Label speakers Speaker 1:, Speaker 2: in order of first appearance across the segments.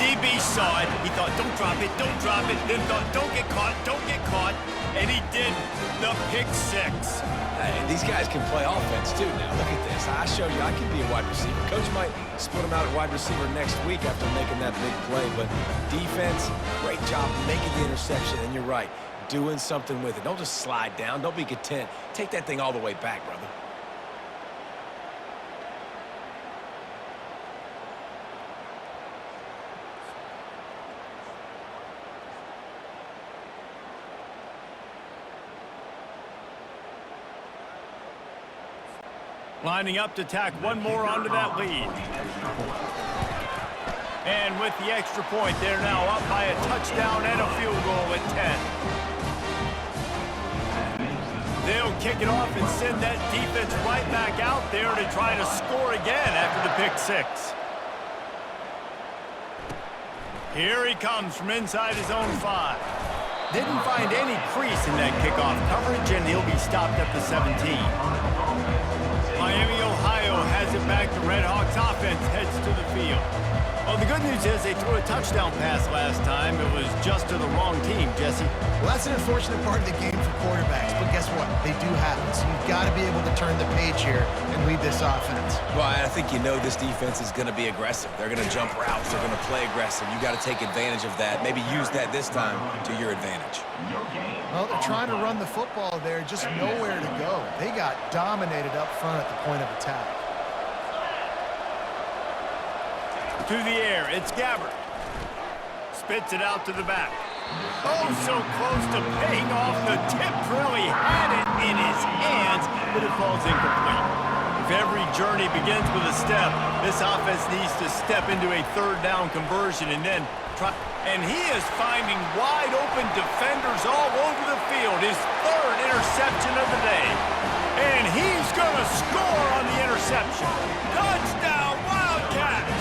Speaker 1: DB saw it. He thought, don't drop it, don't drop it. Then thought, don't get caught, don't get caught. And he didn't. The pick six.
Speaker 2: Hey, these guys can play offense, too, now. Look at this. I showed you I can be a wide receiver. Coach might split him out at wide receiver next week after making that big play. But defense, great job making the interception. And you're right, doing something with it. Don't just slide down. Don't be content. Take that thing all the way back, brother.
Speaker 1: Lining up to tack one more onto that lead. And with the extra point, they're now up by a touchdown and a field goal at 10. They'll kick it off and send that defense right back out there to try to score again after the pick six. Here he comes from inside his own 5. Didn't find any crease in that kickoff coverage, and he'll be stopped at the 17. Miami, Ohio has it back. The Red Hawks offense heads to the field. Well, the good news is they threw a touchdown pass last time. It was just to the wrong team, Jesse.
Speaker 3: Well, that's an unfortunate part of the game for quarterbacks, but guess what? They do happen, so you've got to be able to turn the page here and lead this offense.
Speaker 2: Well, I think you know this defense is going to be aggressive. They're going to jump routes. They're going to play aggressive. You got to take advantage of that. Maybe use that this time to your advantage.
Speaker 3: Well, they're trying to run the football there, just nowhere to go. They got dominated up front at the point of attack.
Speaker 1: To the air, it's Gabbert. Spits it out to the back. Oh, so close to paying off. The tip really had it in his hands, but it falls incomplete. If every journey begins with a step, this offense needs to step into a third down conversion and then try. And he is finding wide open defenders all over the field. His third interception of the day. And he's going to score on the interception. Touchdown, Wildcats!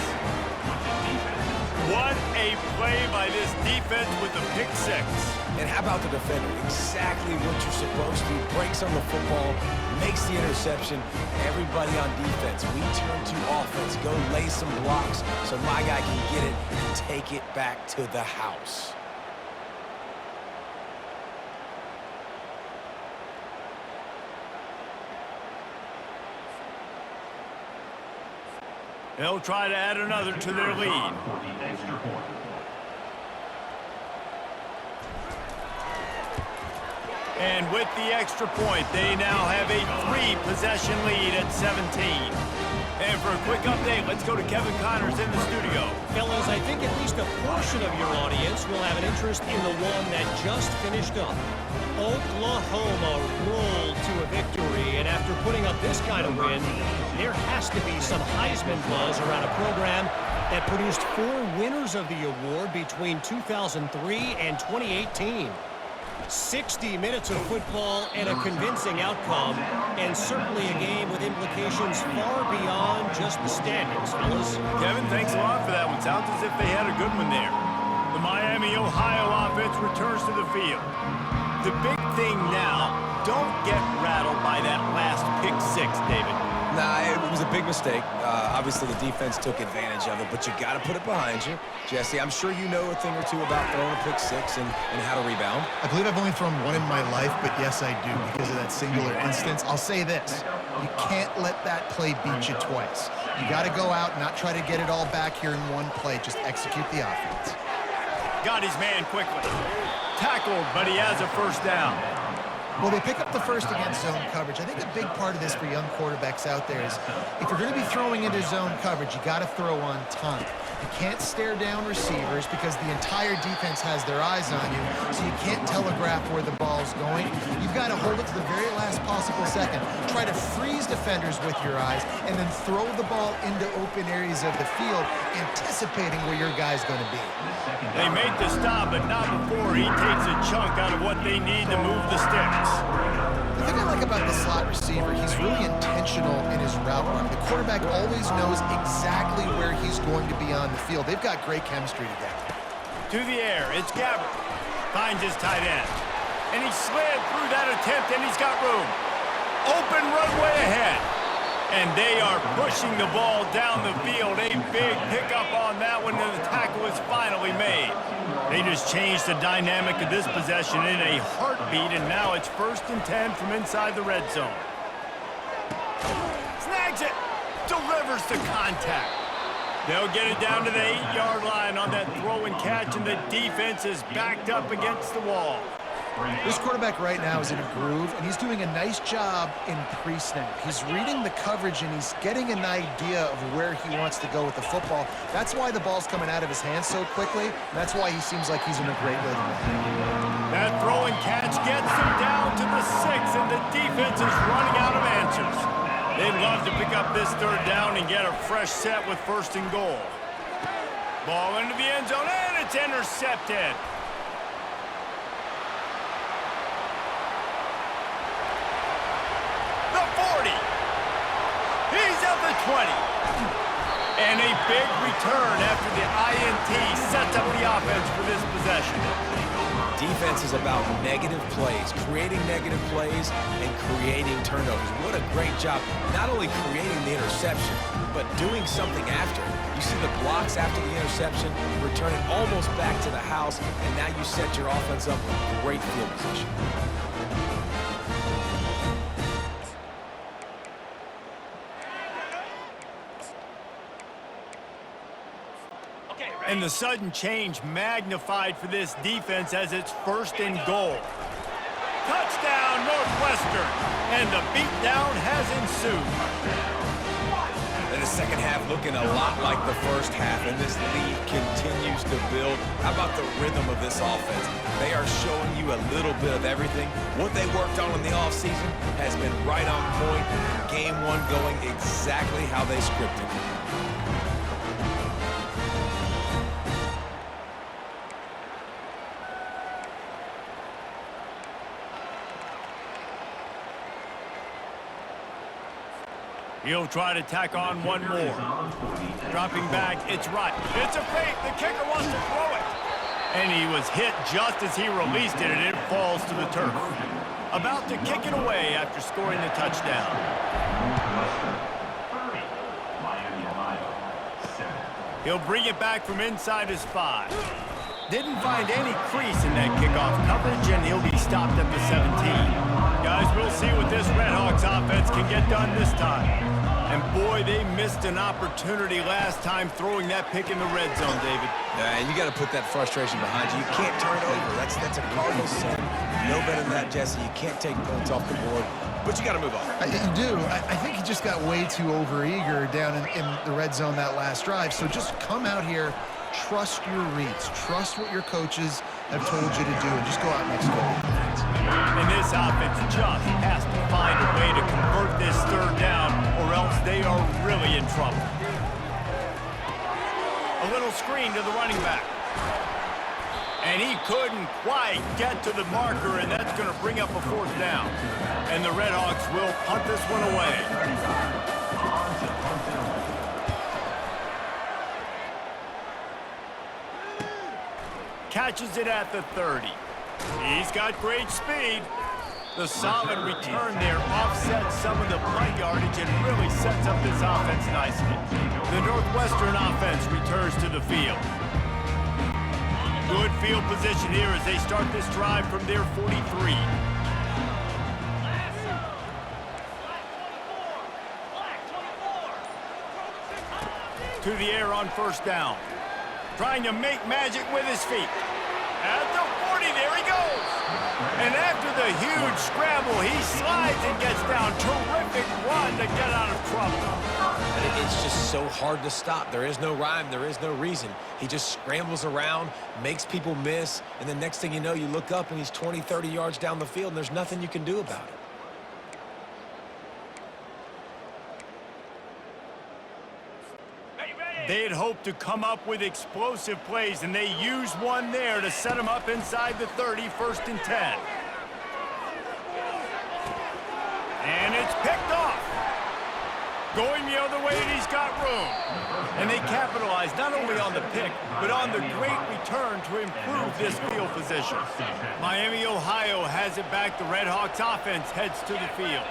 Speaker 1: What a play by this defense with the pick six.
Speaker 2: And how about the defender? Exactly what you're supposed to. Breaks on the football, makes the interception. Everybody on defense, we turn to offense. Go lay some blocks so my guy can get it and take it back to the house.
Speaker 1: They'll try to add another to their lead. And with the extra point, they now have a 3-possession lead at 17. And for a quick update, let's go to Kevin Connors in the studio.
Speaker 4: Fellas, I think at least a portion of your audience will have an interest in the one that just finished up. Oklahoma rolled to a victory, and after putting up this kind of win, there has to be some Heisman buzz around a program that produced 4 winners of the award between 2003 and 2018. 60 minutes of football and a convincing outcome, and certainly a game with implications far beyond just the standings, fellas.
Speaker 1: Kevin, thanks a lot for that one. Sounds as if they had a good one there. The Miami, Ohio offense returns to the field. The big thing now, don't get rattled by that last pick six, David.
Speaker 2: Nah, it was a big mistake. Obviously, the defense took advantage of it, but you got to put it behind you. Jesse, I'm sure you know a thing or two about throwing a pick six and how to rebound.
Speaker 3: I believe I've only thrown one in my life, but yes, I do because of that singular instance. I'll say this. You can't let that play beat you twice. You got to go out and not try to get it all back here in one play. Just execute the offense.
Speaker 1: Got his man quickly. Tackled, but he has a first down.
Speaker 3: Well, they pick up the first against zone coverage. I think a big part of this for young quarterbacks out there is if you're going to be throwing into zone coverage, you got to throw on time. You can't stare down receivers because the entire defense has their eyes on you, so you can't telegraph where the ball's going. You've got to hold it to the very last possible second. Try to freeze defenders with your eyes and then throw the ball into open areas of the field, anticipating where your guy's going to be.
Speaker 1: They make the stop, but not before he takes a chunk out of what they need to move the sticks.
Speaker 3: The thing I like about the slot receiver, he's really intentional in his route run. The quarterback always knows exactly where he's going to be on the field. They've got great chemistry together.
Speaker 1: To the air, it's Gabbert. Finds his tight end. And he slid through that attempt, and he's got room. Open runway ahead. And they are pushing the ball down the field. A big pickup on that one, and the tackle was finally made. They just changed the dynamic of this possession in a heartbeat, and now it's 1st and 10 from inside the red zone. Snags it, delivers the contact. They'll get it down to the 8-yard line on that throw and catch, and the defense is backed up against the wall.
Speaker 3: This quarterback right now is in a groove, and he's doing a nice job in pre-snap. He's reading the coverage, and he's getting an idea of where he wants to go with the football. That's why the ball's coming out of his hands so quickly, and that's why he seems like he's in a great rhythm.
Speaker 1: That throw and catch gets him down to the 6, and the defense is running out of answers. They'd love to pick up this 3rd down and get a fresh set with 1st and goal. Ball into the end zone, and it's intercepted. The 40. He's at the 20. And a big return after the INT sets up the offense for this possession.
Speaker 2: Defense is about negative plays, creating negative plays and creating turnovers. What a great job, not only creating the interception, but doing something after. You see the blocks after the interception, return it almost back to the house, and now you set your offense up with great field position.
Speaker 1: And the sudden change magnified for this defense as it's 1st and goal. Touchdown, Northwestern, and the beatdown has ensued.
Speaker 2: And the second half looking a lot like the first half, and this lead continues to build. How about the rhythm of this offense? They are showing you a little bit of everything. What they worked on in the offseason has been right on point. Game 1 going exactly how they scripted.
Speaker 1: He'll try to tack on one more. Dropping back, it's right. It's a fake. The kicker wants to throw it. And he was hit just as he released it, and it falls to the turf. About to kick it away after scoring the touchdown. He'll bring it back from inside his 5. Didn't find any crease in that kickoff coverage, and he'll be stopped at the 17. Guys, we'll see what this Redhawks offense can get done this time. And boy, they missed an opportunity last time throwing that pick in the red zone, David.
Speaker 2: And you got to put that frustration behind you. You can't turn it over. That's a cardinal sin. No better than that, Jesse. You can't take points off the board, but you got to move on.
Speaker 3: You do. I think he just got way too overeager down in the red zone that last drive. So just come out here, trust your reads, trust what your coaches have told you to do, and just go out and execute.
Speaker 1: And this offense just has to find a way to convert this 3rd down, or else they are really in trouble. A little screen to the running back. And he couldn't quite get to the marker, and that's going to bring up a 4th down. And the Redhawks will punt this one away. Catches it at the 30. He's got great speed. The solid return there offsets some of the punt yardage and really sets up this offense nicely. The Northwestern offense returns to the field. Good field position here as they start this drive from their 43. To the air on 1st down. Trying to make magic with his feet. At the 40, there he goes. And after the huge scramble, he slides and gets down. Terrific run to get out of trouble.
Speaker 2: It's just so hard to stop. There is no rhyme. There is no reason. He just scrambles around, makes people miss, and the next thing you know, you look up and he's 20, 30 yards down the field, and there's nothing you can do about it.
Speaker 1: They had hoped to come up with explosive plays, and they used one there to set them up inside the 30, 1st and 10. And it's picked off. Going the other way, and he's got room. And they capitalized not only on the pick, but on the great return to improve this field position. Miami, Ohio has it back. The Redhawks offense heads to the field.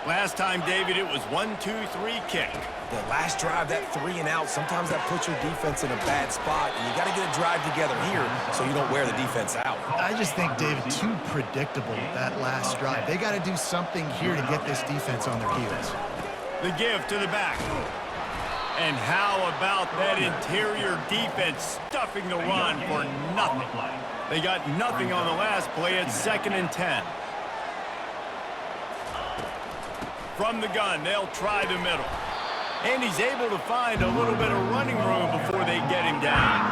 Speaker 1: Last time, David, it was 1-2-3 kick.
Speaker 2: The last drive, that 3 and out, sometimes that puts your defense in a bad spot, and you got to get a drive together here so you don't wear the defense out.
Speaker 3: I just think, David, too predictable that last drive. They got to do something here to get this defense on their heels.
Speaker 1: The give to the back. And how about that interior defense stuffing the run for nothing? They got nothing on the last play. It's 2nd and 10. From the gun, they'll try the middle. And he's able to find a little bit of running room before they get him down.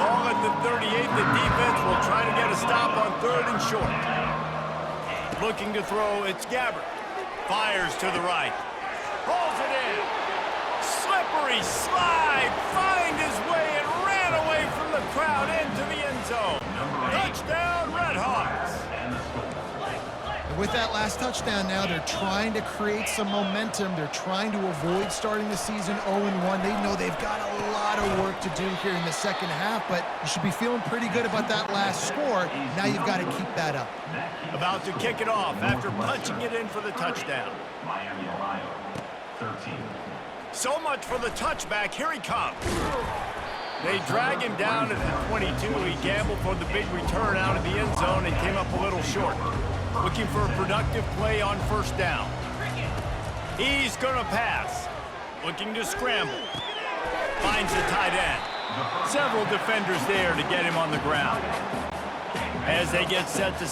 Speaker 1: Ball at the 38. The defense will try to get a stop on 3rd and short. Looking to throw, it's Gabbert. Fires to the right. Pulls it in. Slippery slide. Find his way and ran away from the crowd into the end zone. Touchdown, Red Hawks.
Speaker 3: With that last touchdown now, they're trying to create some momentum. They're trying to avoid starting the season 0-1. They know they've got a lot of work to do here in the second half, but you should be feeling pretty good about that last score. Now you've got to keep that up.
Speaker 1: About to kick it off after punching it in for the touchdown.
Speaker 5: Miami, Ohio, 13.
Speaker 1: So much for the touchback. Here he comes. They drag him down to the 22. He gambled for the big return out of the end zone and came up a little short. Looking for a productive play on 1st down. He's going to pass. Looking to scramble. Finds the tight end. Several defenders there to get him on the ground. As they get set to